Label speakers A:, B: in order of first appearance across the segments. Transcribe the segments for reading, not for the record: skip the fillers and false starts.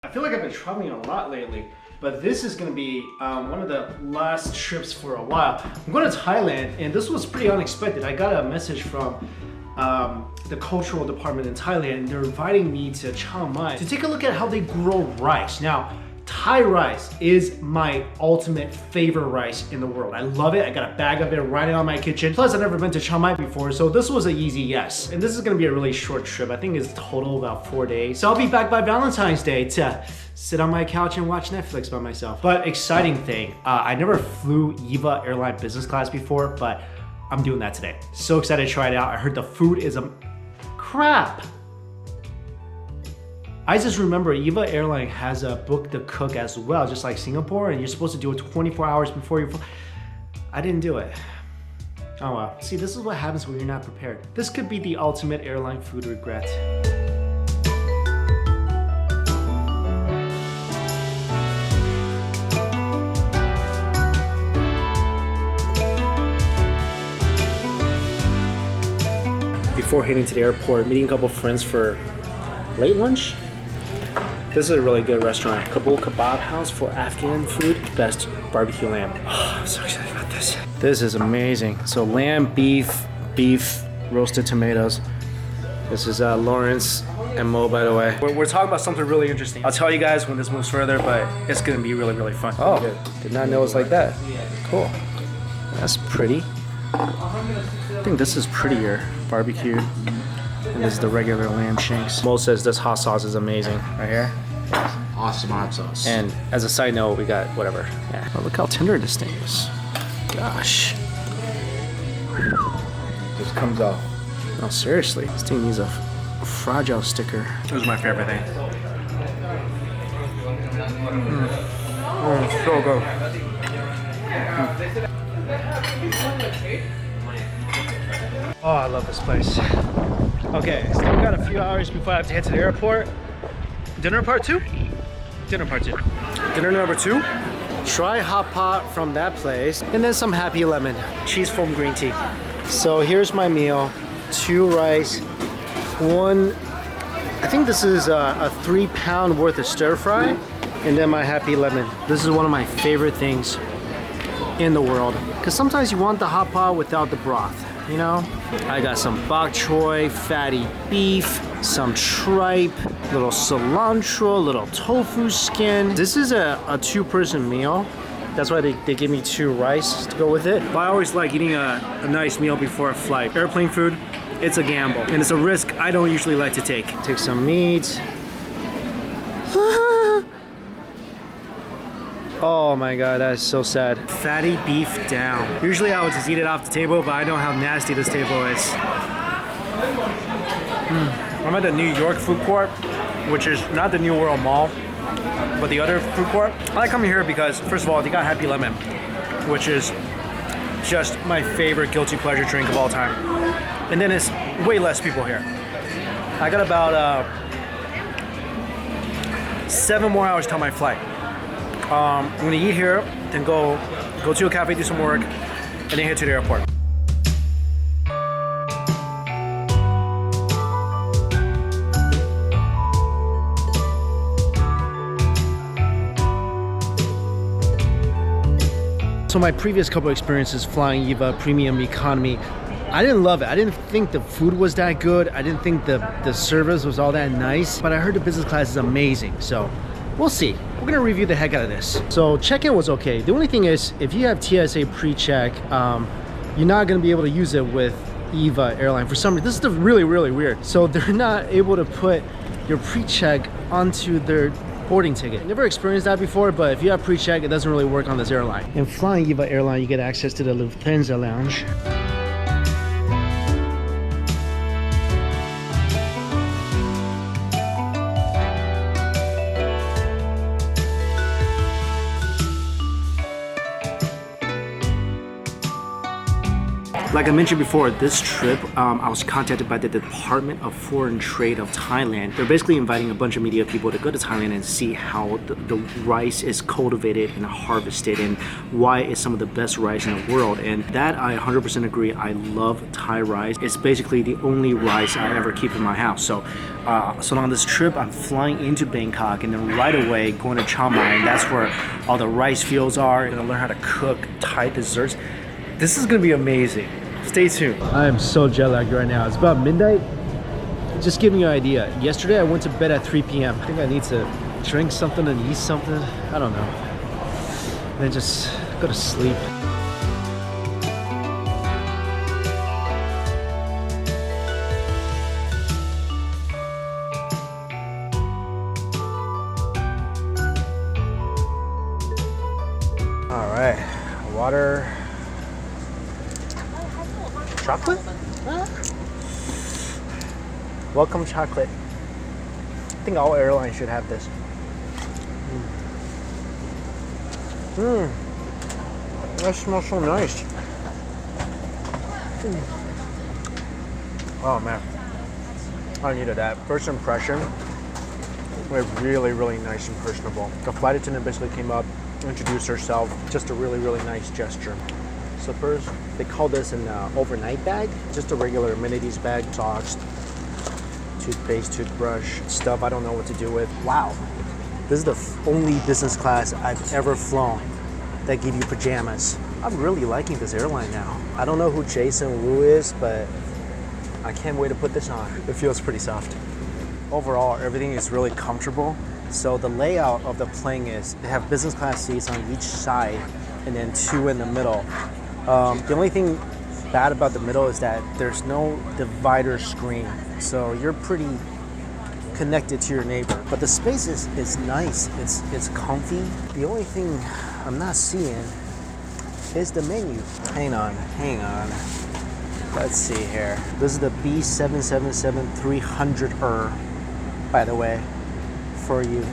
A: I feel like I've been traveling a lot lately, but this is gonna be one of the last trips for a while. I'm going to Thailand, and this was pretty unexpected. I got a message from the cultural department in Thailand, and they're inviting me to Chiang Mai to take a look at how they grow rice. Now, Thai rice is my ultimate favorite rice in the world. I love it. I got a bag of it right on my kitchen. Plus, I've never been to Chiang Mai before, so this was an easy yes. And this is gonna be a really short trip. I think it's total about 4 days. So I'll be back by Valentine's Day to sit on my couch and watch Netflix by myself. But exciting thing, I never flew Eva Airline Business Class before, but I'm doing that today. So excited to try it out. I heard the food is crap. I just remember Eva Airline has a book to cook as well, just like Singapore, and you're supposed to do it 24 hours before you fly. I didn't do it. Oh well. See, this is what happens when you're not prepared. This could be the ultimate airline food regret. Before heading to the airport, meeting a couple friends for late lunch. This is a really good restaurant. Kabul Kebab House for Afghan food. Best barbecue lamb. Oh, I'm so excited about this. This is amazing. So lamb, beef, roasted tomatoes. This is Lawrence and Mo, by the way. We're talking about something really interesting. I'll tell you guys when this moves further, but it's gonna be really, really fun. Oh, did not know it's like that. Cool. That's pretty. I think this is prettier. Barbecue. And this is the regular lamb shanks. Mo says this hot sauce is amazing. Right here.
B: Awesome hot sauce.
A: And as a side note, we got whatever. Yeah. Oh, look how tender this thing is. Gosh.
B: Just comes off.
A: No, seriously. This thing needs a fragile sticker. This is my favorite thing. So good. Oh, I love this place. Okay, still got a few hours before I have to head to the airport. Dinner part 2? Dinner part 2. Dinner number 2. Try hot pot from that place, and then some Happy Lemon cheese foam green tea. So here's my meal: 2 rice, 1. I think this is a 3-pound worth of stir fry, and then my Happy Lemon. This is one of my favorite things in the world, because sometimes you want the hot pot without the broth. You know, I got some bok choy, fatty beef, some tripe, little cilantro, little tofu skin. This is a 2-person meal. That's why they give me 2 rice to go with it. But I always like eating a nice meal before a flight. Airplane food, it's a gamble, and it's a risk I don't usually like to take. Take some meat. Oh my god, that is so sad. Fatty beef down. Usually I would just eat it off the table, but I know how nasty this table is. I'm at the New York food court, which is not the New World Mall, but the other food court. I like coming here because, first of all, they got Happy Lemon, which is just my favorite guilty pleasure drink of all time. And then it's way less people here. I got about 7 more hours till my flight. I'm gonna eat here, then go to a cafe, do some work, and then head to the airport. So my previous couple experiences flying Eva Premium Economy, I didn't love it. I didn't think the food was that good. I didn't think the service was all that nice, but I heard the business class is amazing, so we'll see. We're gonna review the heck out of this. So check-in was okay. The only thing is, if you have TSA pre-check, you're not gonna be able to use it with Eva Airline. For some reason, this is really, really weird. So they're not able to put your pre-check onto their boarding ticket. Never experienced that before, but if you have pre-check, it doesn't really work on this airline. In flying Eva Airline, you get access to the Lufthansa lounge. Like I mentioned before, this trip, I was contacted by the Department of Foreign Trade of Thailand. They're basically inviting a bunch of media people to go to Thailand and see how the rice is cultivated and harvested and why it's some of the best rice in the world. And that I 100% agree. I love Thai rice. It's basically the only rice I ever keep in my house. So on this trip, I'm flying into Bangkok and then right away going to Chiang Mai, and that's where all the rice fields are. I'm gonna learn how to cook Thai desserts. This is gonna be amazing. Stay tuned. I am so jet lagged right now. It's about midnight. Just giving you an idea. Yesterday I went to bed at 3 p.m. I think I need to drink something and eat something. I don't know. And then just go to sleep. All right, water. Chocolate? Welcome chocolate. I think all airlines should have this. That smells so nice. Oh man, I needed that. First impression, we're really nice and personable. The flight attendant basically came up, introduced herself, just a really nice gesture. Slippers, they call this an overnight bag, just a regular amenities bag, socks, toothpaste, toothbrush, stuff I don't know what to do with. Wow, this is the only business class I've ever flown that give you pajamas. I'm really liking this airline now. I don't know who Jason Wu is, but I can't wait to put this on. It feels pretty soft. Overall, everything is really comfortable. So the layout of the plane is, they have business class seats on each side and then 2 in the middle. The only thing bad about the middle is that there's no divider screen, so you're pretty connected to your neighbor. But the space is nice, it's comfy. The only thing I'm not seeing is the menu. Hang on. Let's see here. This is the B777-300er, by the way, for you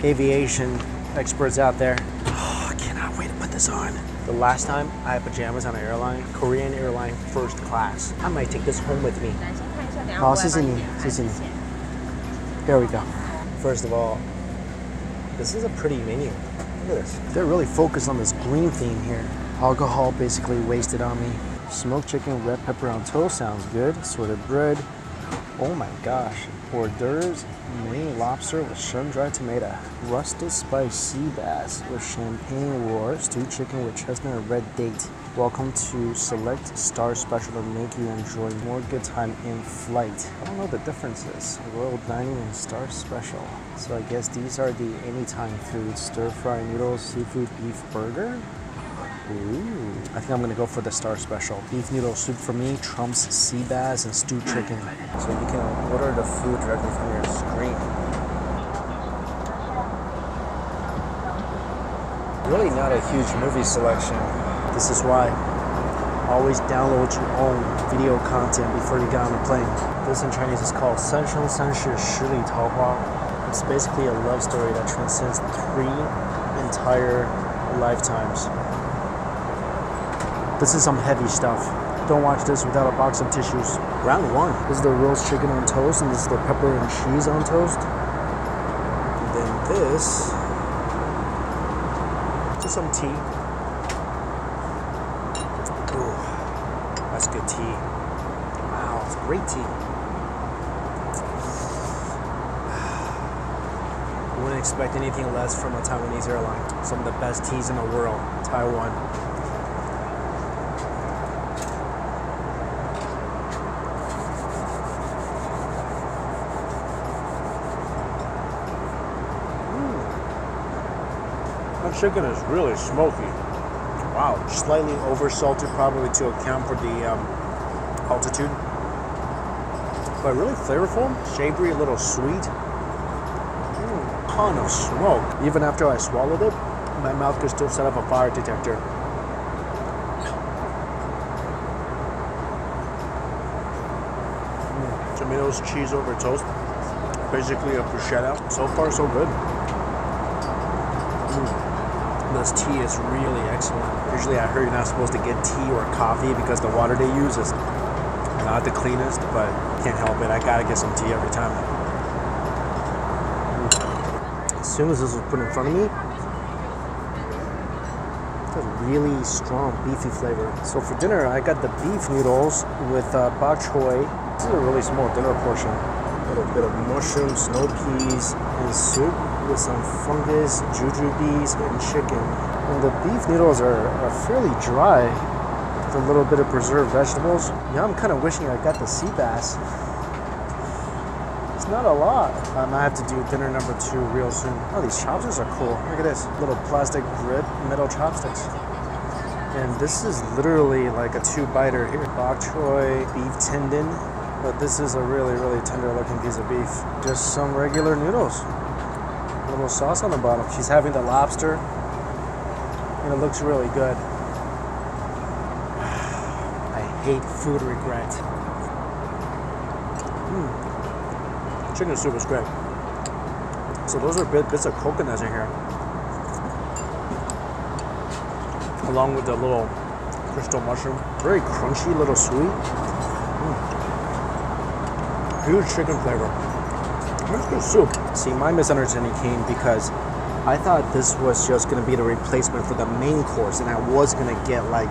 A: aviation experts out there. Oh, I cannot wait to put this on. The last time I had pajamas on an airline, Korean airline first class. I might take this home with me. Oh, 谢谢你. Here we go. First of all, this is a pretty menu. Look at this. They're really focused on this green theme here. Alcohol basically wasted on me. Smoked chicken, red pepper on toast sounds good. Assorted bread. Oh my gosh. Hors d'oeuvres, Maine lobster with shrimp dried tomato, rusted spiced sea bass with champagne roar, stewed chicken with chestnut and red date. Welcome to select star special to make you enjoy more good time in flight. I don't know what the difference is. Royal dining and star special. So I guess these are the anytime foods. Stir fry noodles, seafood beef burger. Ooh, I think I'm gonna go for the star special. Beef noodle soup for me, Trump's sea bass, and stewed chicken. So you can order the food directly from your screen. Really not a huge movie selection. This is why always download your own video content before you get on the plane. This in Chinese is called 三生三世十里桃花. It's basically a love story that transcends 3 entire lifetimes. This is some heavy stuff. Don't watch this without a box of tissues. Round 1. This is the roast chicken on toast, and this is the pepper and cheese on toast. And then this, just some tea. Ooh, that's good tea. Wow, it's great tea. Wouldn't expect anything less from a Taiwanese airline. Some of the best teas in the world, Taiwan. That chicken is really smoky. Wow, slightly over-salted probably to account for the altitude. But really flavorful, savory, a little sweet. Ton of smoke. Even after I swallowed it, my mouth could still set up a fire detector. Tomatoes, cheese over toast. Basically a bruschetta. So far, so good. This tea is really excellent. Usually I heard you're not supposed to get tea or coffee because the water they use is not the cleanest, but can't help it. I gotta get some tea every time. As soon as this was put in front of me, it's a really strong beefy flavor. So for dinner, I got the beef noodles with bok choy. This is a really small dinner portion. A little bit of mushrooms, snow peas, and soup with some fungus, jujubes, and chicken. And the beef noodles are fairly dry with a little bit of preserved vegetables. Now I'm kind of wishing I got the sea bass. It's not a lot. I have to do dinner number 2 real soon. Oh, these chopsticks are cool. Look at this. Little plastic grip metal chopsticks. And this is literally like a 2-biter here. Bok choy, beef tendon. But this is a really, really tender looking piece of beef. Just some regular noodles. A little sauce on the bottom. She's having the lobster. And it looks really good. I hate food regret. Chicken soup is great. So those are bits of coconuts in here. Along with the little crystal mushroom. Very crunchy, little sweet. Huge chicken flavor. That's good soup. See, my misunderstanding came because I thought this was just going to be the replacement for the main course, and I was going to get like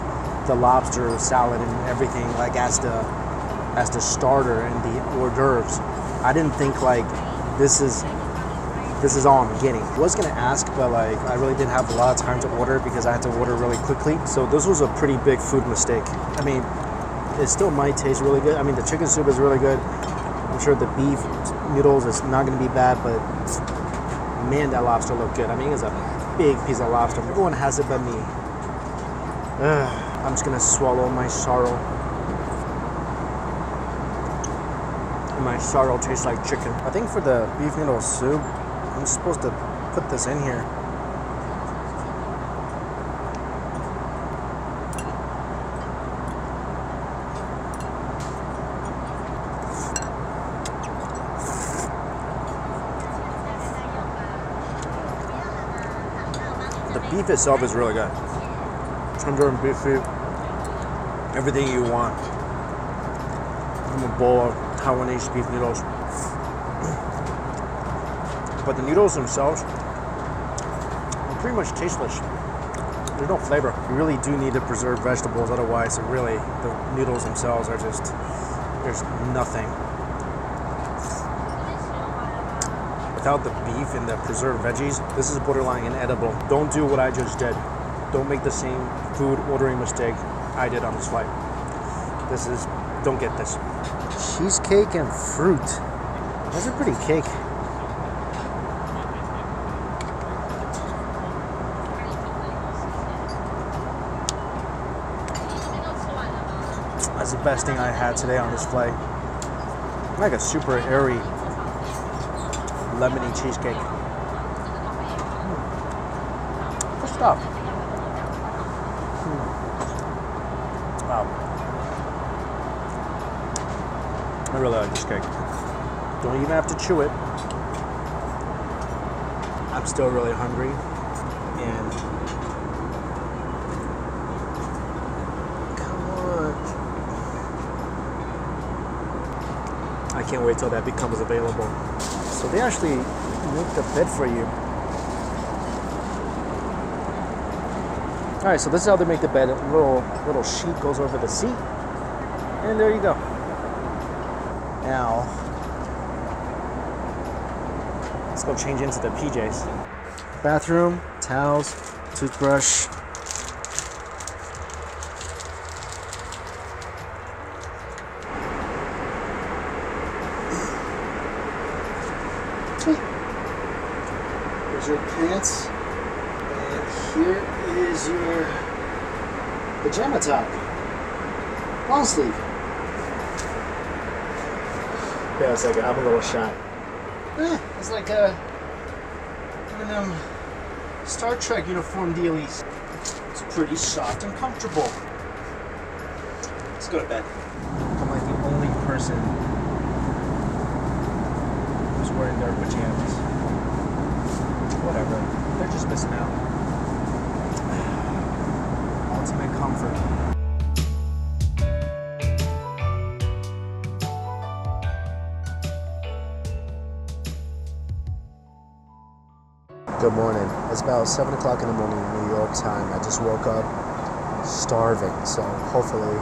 A: the lobster salad and everything like as the starter and the hors d'oeuvres. I didn't think like this is all I'm getting. I was gonna ask, but like I really didn't have a lot of time to order because I had to order really quickly. So this was a pretty big food mistake. I mean, it still might taste really good. I mean, the chicken soup is really good. I'm sure the beef noodles is not gonna be bad, but man, that lobster looked good. I mean, it's a big piece of lobster. Everyone has it but me. I'm just gonna swallow my sorrow. My sorrow tastes like chicken. I think for the beef noodle soup, I'm supposed to put this in here. The beef itself is really good. Tender and beefy. Everything you want from a bowl of Taiwanese beef noodles. But the noodles themselves are pretty much tasteless. There's no flavor. You really do need to preserve vegetables, otherwise really the noodles themselves are just, there's nothing. Without the beef and the preserved veggies, this is borderline inedible. Don't do what I just did. Don't make the same food ordering mistake I did on this flight. Don't get this. Cheesecake and fruit. That's a pretty cake. That's the best thing I had today on this flight. Like a super airy lemony cheesecake. Good stuff. Wow. I really like this cake. Don't even have to chew it. I'm still really hungry. And come on. I can't wait till that becomes available. So they actually make the bed for you. All right, so this is how they make the bed. A little sheet goes over the seat. And there you go. Now, let's go change into the PJs. Bathroom, towels, toothbrush. Here's your pants. And here is your pajama top. Long sleeve. Yeah, it's like I'm a little shy. It's like one of them Star Trek uniform dealies. It's pretty soft and comfortable. Let's go to bed. I'm like the only person who's wearing their pajamas. Whatever. They're just missing out. comfort.
C: Good morning. It's about 7 o'clock in the morning, New York time. I just woke up starving, so hopefully...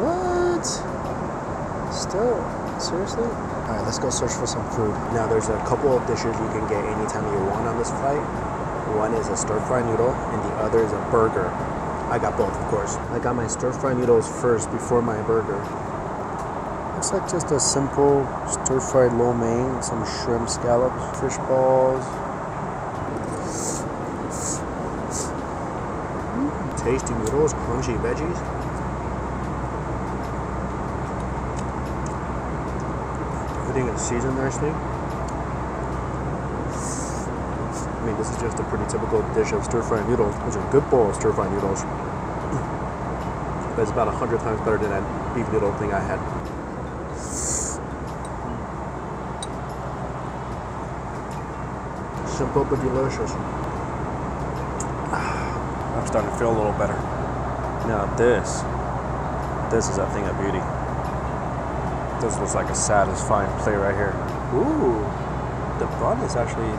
C: What? Still? Seriously? Alright, let's go search for some food. Now, there's a couple of dishes you can get anytime you want on this flight. One is a stir-fry noodle, and the other is a burger. I got both, of course. I got my stir-fry noodles first before my burger. Looks like just a simple stir-fried lo mein, some shrimp scallops, fish balls. Tasty noodles, crunchy veggies. Everything is seasoned nicely. I mean, this is just a pretty typical dish of stir-fried noodles. It's a good bowl of stir-fried noodles. But it's about 100 times better than that beef noodle thing I had. Simple but delicious. I'm starting to feel a little better. Now this is a thing of beauty. This looks like a satisfying plate right here. Ooh, the bun is actually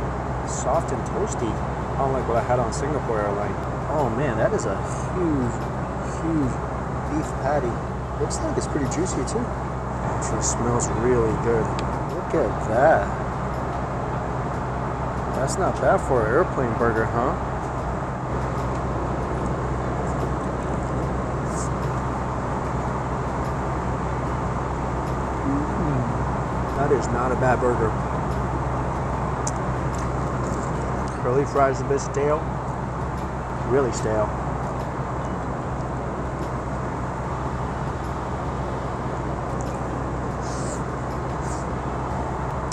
C: soft and toasty, unlike what I had on Singapore Airline. Oh man, that is a huge beef patty. Looks like it's pretty juicy too. Actually smells really good. Look at that. That's not bad for an airplane burger, huh? That is not a bad burger. Curly fries a bit stale. Really stale.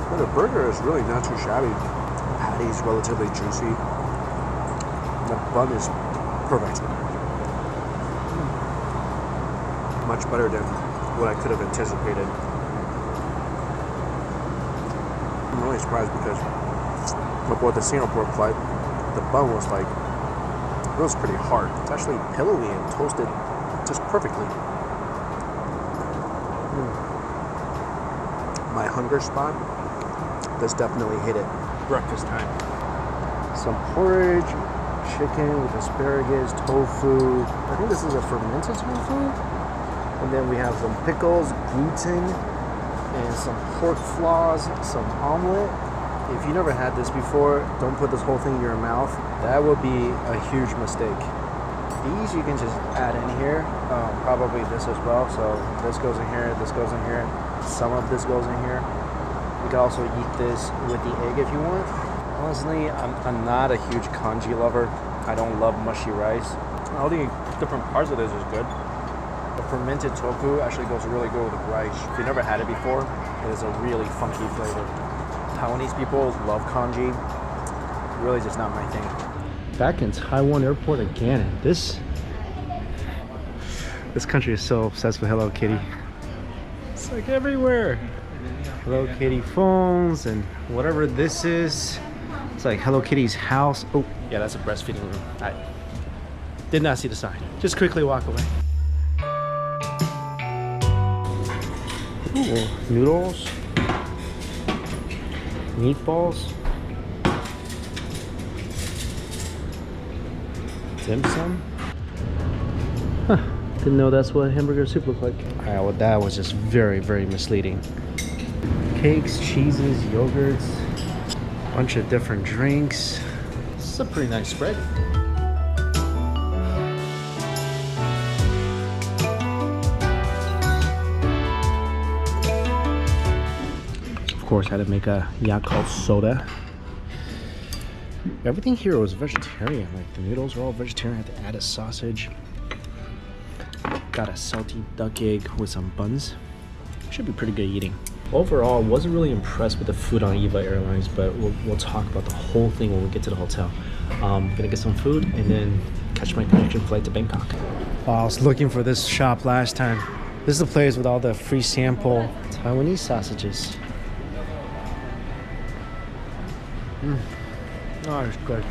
C: But the burger is really not too shabby. Patty's relatively juicy. The bun is perfect. Much better than what I could have anticipated. I'm really surprised because before the Singapore flight, the bun was like, it was pretty hard. It's actually pillowy and toasted just perfectly. My hunger spot, this definitely hit it. Breakfast time. Some porridge, chicken with asparagus, tofu. I think this is a fermented tofu. And then we have some pickles, gluten, and some pork flaws, some omelet. If you never had this before, don't put this whole thing in your mouth. That would be a huge mistake. These you can just add in here. Probably this as well. So this goes in here, this goes in here. Some of this goes in here. You can also eat this with the egg if you want. Honestly, I'm not a huge congee lover. I don't love mushy rice. All the different parts of this is good. The fermented tofu actually goes really good with rice. If you've never had it before, it is a really funky flavor. Taiwanese people love congee. Really just not my thing. Back in Taiwan airport again. This country is so obsessed with Hello Kitty. It's like everywhere. Hello Kitty phones and whatever this is. It's like Hello Kitty's house. Oh, yeah, that's a breastfeeding room. I did not see the sign. Just quickly walk away. Ooh, noodles, meatballs, dim sum. Huh, didn't know that's what hamburger soup looked like. Alright, well that was just very, very misleading. Cakes, cheeses, yogurts, bunch of different drinks. This is a pretty nice spread. Of course, I had to make a Yakult soda. Everything here was vegetarian. Like the noodles were all vegetarian. I had to add a sausage. Got a salty duck egg with some buns. Should be pretty good eating. Overall, wasn't really impressed with the food on Eva Airlines, but we'll talk about the whole thing when we get to the hotel. Gonna get some food and then catch my connection flight to Bangkok. I was looking for this shop last time. This is the place with all the free sample Taiwanese sausages. Oh, it's good.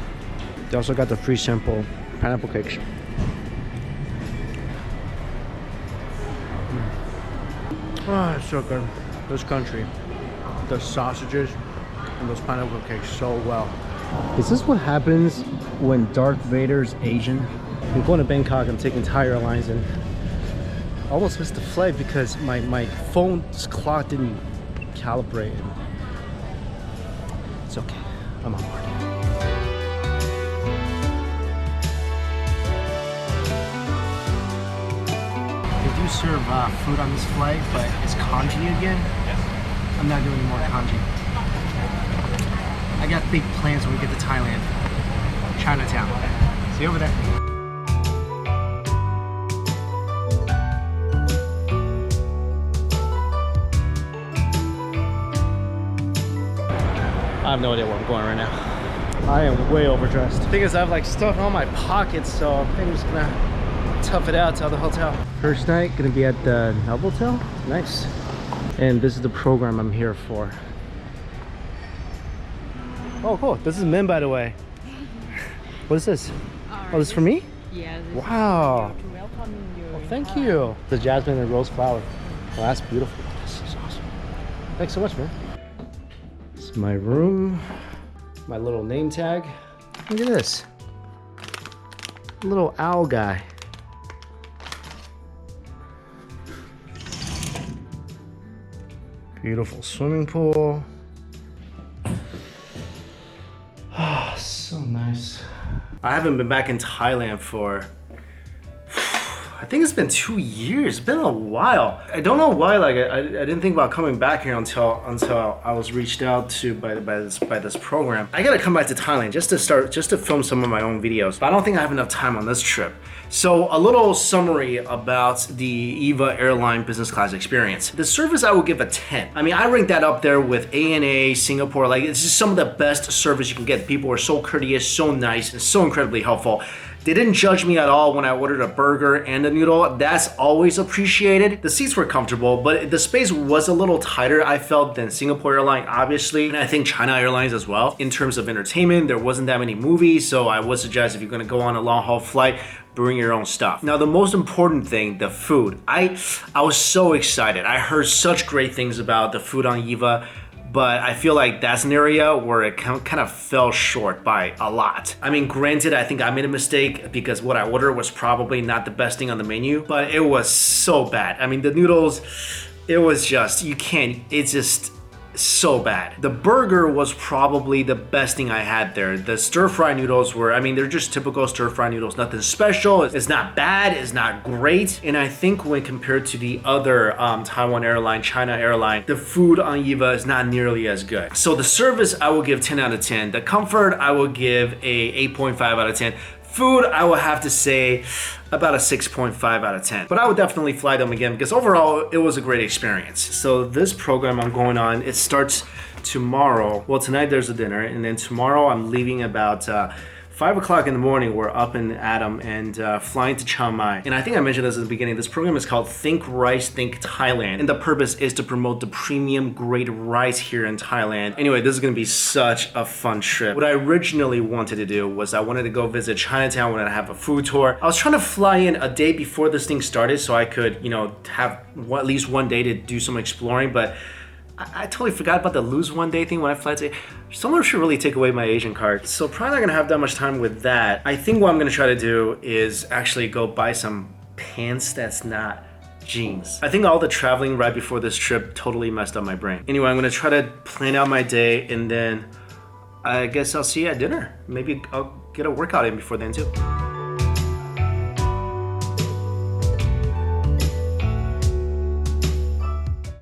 C: They also got the free sample pineapple cakes. Oh, it's so good. This country, the sausages and those pineapple cakes so well. Is this what happens when Darth Vader's Asian? I'm going to Bangkok, I'm taking Thai Airlines, and almost missed the flight because my phone's clock didn't calibrate. It's okay, I'm on board. They do serve food on this flight, but it's kanji again. Yes. I'm not doing any more kanji. I got big plans when we get to Thailand. Chinatown. See you over there. I have no idea where I'm going right now. I am way overdressed. The thing is, I have like stuff in all my pockets, so I think I'm just gonna tough it out to the hotel. First night, gonna be at the Novotel. Nice. And this is the program I'm here for. Oh, cool. This is Min, by the way. What is this? Oh, this is for me?
D: Yeah.
C: Wow.
D: To welcome you.
C: Well, thank you. The jasmine and rose flower. Well, that's beautiful. This is awesome. Thanks so much, man. This is my room. My little name tag. Look at this. Little owl guy. Beautiful swimming pool. Ah, so nice. I haven't been back in Thailand for, I think it's been 2 years. It's been a while. I don't know why. Like I didn't think about coming back here until I was reached out to by this program. I gotta come back to Thailand just to film some of my own videos. But I don't think I have enough time on this trip. So a little summary about the Eva Airline Business Class experience. The service I will give a 10. I mean, I rank that up there with ANA, Singapore. Like, it's just some of the best service you can get. People are so courteous, so nice, and so incredibly helpful. They didn't judge me at all when I ordered a burger and a noodle. That's always appreciated. The seats were comfortable, but the space was a little tighter, I felt, than Singapore Airlines, obviously, and I think China Airlines as well. In terms of entertainment, there wasn't that many movies, so I would suggest if you're gonna go on a long haul flight, bring your own stuff. Now, the most important thing, the food. I was so excited. I heard such great things about the food on Eva, but I feel like that's an area where it kind of fell short by a lot. I mean, granted, I think I made a mistake because what I ordered was probably not the best thing on the menu, but it was so bad. I mean, the noodles, it was just, it's just so bad. The burger was probably the best thing I had there. The stir-fry noodles were, I mean, they're just typical stir-fry noodles, nothing special. It's not bad, it's not great. And I think when compared to the other Taiwan airline, China airline, the food on Eva is not nearly as good. So the service, I will give 10 out of 10. The comfort, I will give a 8.5 out of 10. Food, I will have to say about a 6.5 out of 10. But I would definitely fly them again because overall, it was a great experience. So this program I'm going on, it starts tomorrow. Well, tonight there's a dinner, and then tomorrow I'm leaving about 5 o'clock in the morning. We're up in Adam and flying to Chiang Mai. And I think I mentioned this at the beginning. This program is called Rice Think Thailand. And the purpose is to promote the premium grade rice here in Thailand. Anyway, this is gonna be such a fun trip. What I originally wanted to do was I wanted to go visit Chinatown when I have a food tour. I was trying to fly in a day before this thing started so I could, have at least one day to do some exploring, but I totally forgot about the lose one day thing when I fly to. Someone should really take away my Asian card. So probably not gonna have that much time with that. I think what I'm gonna try to do is actually go buy some pants that's not jeans. I think all the traveling right before this trip totally messed up my brain. Anyway, I'm gonna try to plan out my day, and then I guess I'll see you at dinner. Maybe I'll get a workout in before then too.